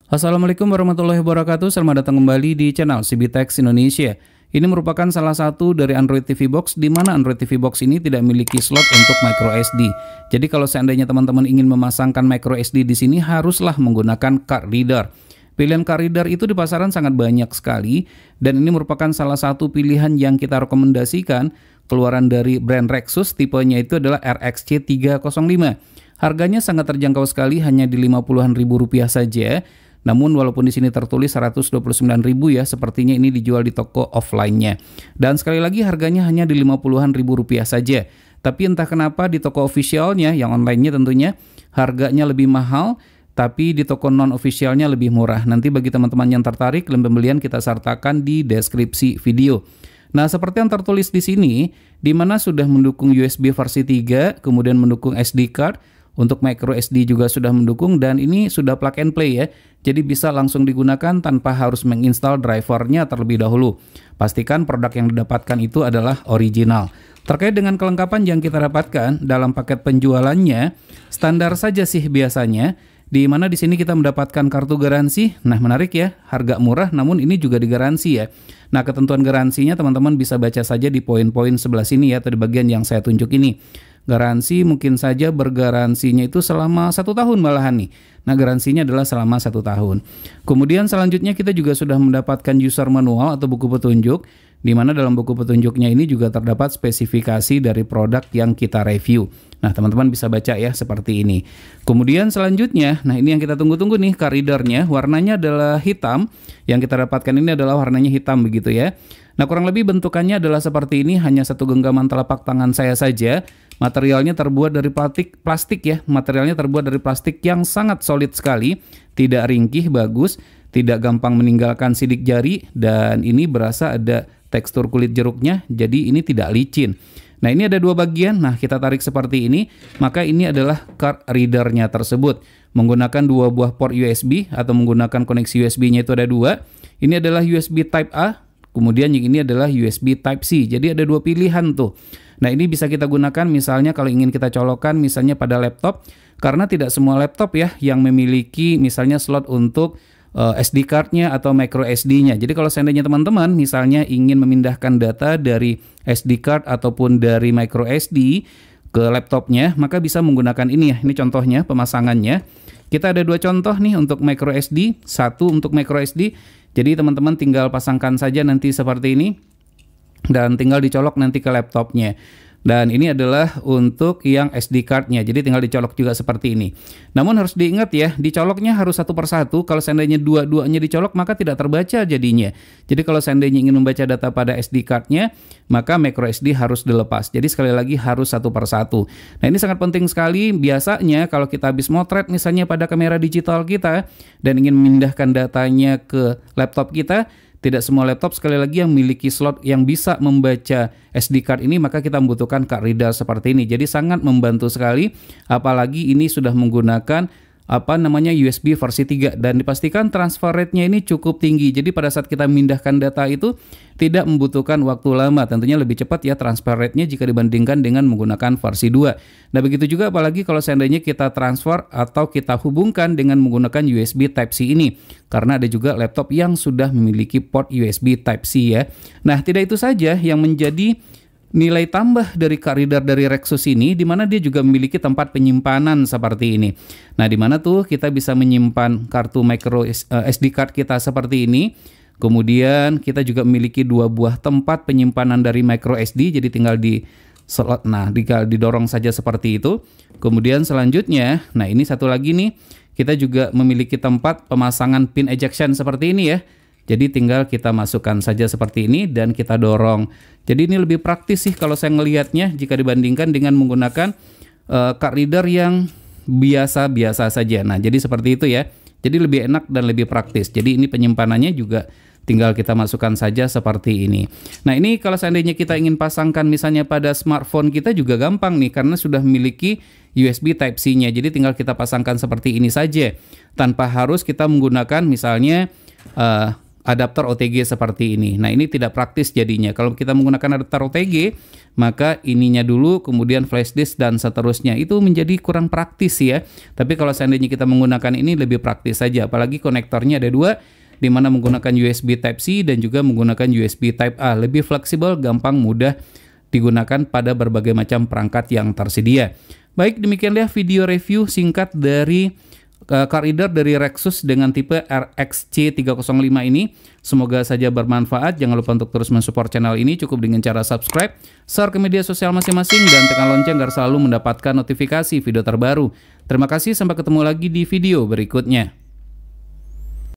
Assalamualaikum warahmatullahi wabarakatuh. Selamat datang kembali di channel CBTech Indonesia. Ini merupakan salah satu dari Android TV Box di mana Android TV Box ini tidak memiliki slot untuk micro SD. Jadi kalau seandainya teman-teman ingin memasangkan micro SD di sini haruslah menggunakan card reader. Pilihan card reader itu di pasaran sangat banyak sekali dan ini merupakan salah satu pilihan yang kita rekomendasikan keluaran dari brand Rexus, tipenya itu adalah RXC305. Harganya sangat terjangkau sekali, hanya di 50-an ribu rupiah saja. Namun walaupun di sini tertulis 129.000 ya, sepertinya ini dijual di toko offline-nya. Dan sekali lagi harganya hanya di 50-an ribu rupiah saja. Tapi entah kenapa di toko officialnya, yang online-nya tentunya, harganya lebih mahal, tapi di toko non-officialnya lebih murah. Nanti bagi teman-teman yang tertarik, link pembelian kita sertakan di deskripsi video. Nah, seperti yang tertulis di sini, di mana sudah mendukung USB versi 3, kemudian mendukung SD card, untuk micro SD juga sudah mendukung, dan ini sudah plug and play ya. Jadi bisa langsung digunakan tanpa harus menginstal drivernya terlebih dahulu. Pastikan produk yang didapatkan itu adalah original. Terkait dengan kelengkapan yang kita dapatkan dalam paket penjualannya, standar saja sih biasanya. Di mana di sini kita mendapatkan kartu garansi. Nah, menarik ya, harga murah namun ini juga digaransi ya. Nah, ketentuan garansinya teman-teman bisa baca saja di poin-poin sebelah sini ya, atau di bagian yang saya tunjuk ini. Garansi mungkin saja bergaransinya itu selama 1 tahun malahan nih. Nah, garansinya adalah selama 1 tahun. Kemudian selanjutnya kita juga sudah mendapatkan user manual atau buku petunjuk, di mana dalam buku petunjuknya ini juga terdapat spesifikasi dari produk yang kita review. Nah, teman-teman bisa baca ya seperti ini. Kemudian selanjutnya, nah ini yang kita tunggu-tunggu nih, card readernya. Warnanya adalah hitam. Yang kita dapatkan ini adalah warnanya hitam begitu ya. Nah, kurang lebih bentukannya adalah seperti ini, hanya satu genggaman telapak tangan saya saja. Materialnya terbuat dari plastik ya. Materialnya terbuat dari plastik yang sangat solid sekali, tidak ringkih, bagus, tidak gampang meninggalkan sidik jari, dan ini berasa ada tekstur kulit jeruknya, jadi ini tidak licin. Nah, ini ada 2 bagian. Nah, kita tarik seperti ini, maka ini adalah card readernya tersebut. Menggunakan 2 buah port USB atau menggunakan koneksi USB-nya itu ada 2. Ini adalah USB Type A, kemudian yang ini adalah USB Type C. Jadi ada 2 pilihan tuh. Nah, ini bisa kita gunakan misalnya kalau ingin kita colokkan misalnya pada laptop, karena tidak semua laptop ya yang memiliki misalnya slot untuk SD card-nya atau micro SD-nya. Jadi kalau seandainya teman-teman misalnya ingin memindahkan data dari SD card ataupun dari micro SD ke laptopnya, maka bisa menggunakan ini ya. Ini contohnya pemasangannya. Kita ada 2 contoh nih untuk micro SD, 1 untuk micro SD. Jadi teman-teman tinggal pasangkan saja nanti seperti ini, dan tinggal dicolok nanti ke laptopnya. Dan ini adalah untuk yang SD card-nya, jadi tinggal dicolok juga seperti ini. Namun harus diingat ya, dicoloknya harus satu persatu. Kalau seandainya dua-duanya dicolok, maka tidak terbaca jadinya. Jadi kalau seandainya ingin membaca data pada SD card-nya, maka micro SD harus dilepas. Jadi sekali lagi harus satu persatu. Nah, ini sangat penting sekali. Biasanya kalau kita habis motret misalnya pada kamera digital kita, dan ingin memindahkan datanya ke laptop kita, tidak semua laptop sekali lagi yang memiliki slot yang bisa membaca SD card ini, maka kita membutuhkan card reader seperti ini. Jadi sangat membantu sekali, apalagi ini sudah menggunakan USB versi 3, dan dipastikan transfer rate-nya ini cukup tinggi. Jadi pada saat kita memindahkan data itu tidak membutuhkan waktu lama, tentunya lebih cepat ya transfer rate-nya jika dibandingkan dengan menggunakan versi 2. Nah, begitu juga apalagi kalau seandainya kita transfer atau kita hubungkan dengan menggunakan USB Type-C ini, karena ada juga laptop yang sudah memiliki port USB Type-C ya. Nah, tidak itu saja yang menjadi nilai tambah dari card reader dari Rexus ini, di mana dia juga memiliki tempat penyimpanan seperti ini. Nah, di mana tuh kita bisa menyimpan kartu micro SD card kita seperti ini. Kemudian kita juga memiliki 2 buah tempat penyimpanan dari micro SD, jadi tinggal di slot, nah tinggal didorong saja seperti itu. Kemudian selanjutnya, nah ini satu lagi nih, kita juga memiliki tempat pemasangan pin ejection seperti ini ya. Jadi tinggal kita masukkan saja seperti ini dan kita dorong. Jadi ini lebih praktis sih kalau saya ngelihatnya jika dibandingkan dengan menggunakan card reader yang biasa-biasa saja. Nah, jadi seperti itu ya. Jadi lebih enak dan lebih praktis. Jadi ini penyimpanannya juga tinggal kita masukkan saja seperti ini. Nah, ini kalau seandainya kita ingin pasangkan misalnya pada smartphone kita juga gampang nih, karena sudah memiliki USB Type-C-nya. Jadi tinggal kita pasangkan seperti ini saja, tanpa harus kita menggunakan misalnya adaptor OTG seperti ini. Nah, ini tidak praktis jadinya. Kalau kita menggunakan adaptor OTG, maka ininya dulu, kemudian flash disk dan seterusnya. Itu menjadi kurang praktis ya. Tapi kalau seandainya kita menggunakan ini lebih praktis saja. Apalagi konektornya ada dua, di mana menggunakan USB Type-C dan juga menggunakan USB Type-A. Lebih fleksibel, gampang, mudah digunakan pada berbagai macam perangkat yang tersedia. Baik, demikianlah video review singkat dari card reader dari Rexus dengan tipe RXC305 ini. Semoga saja bermanfaat. Jangan lupa untuk terus mensupport channel ini cukup dengan cara subscribe, share ke media sosial masing-masing, dan tekan lonceng agar selalu mendapatkan notifikasi video terbaru. Terima kasih, sampai ketemu lagi di video berikutnya.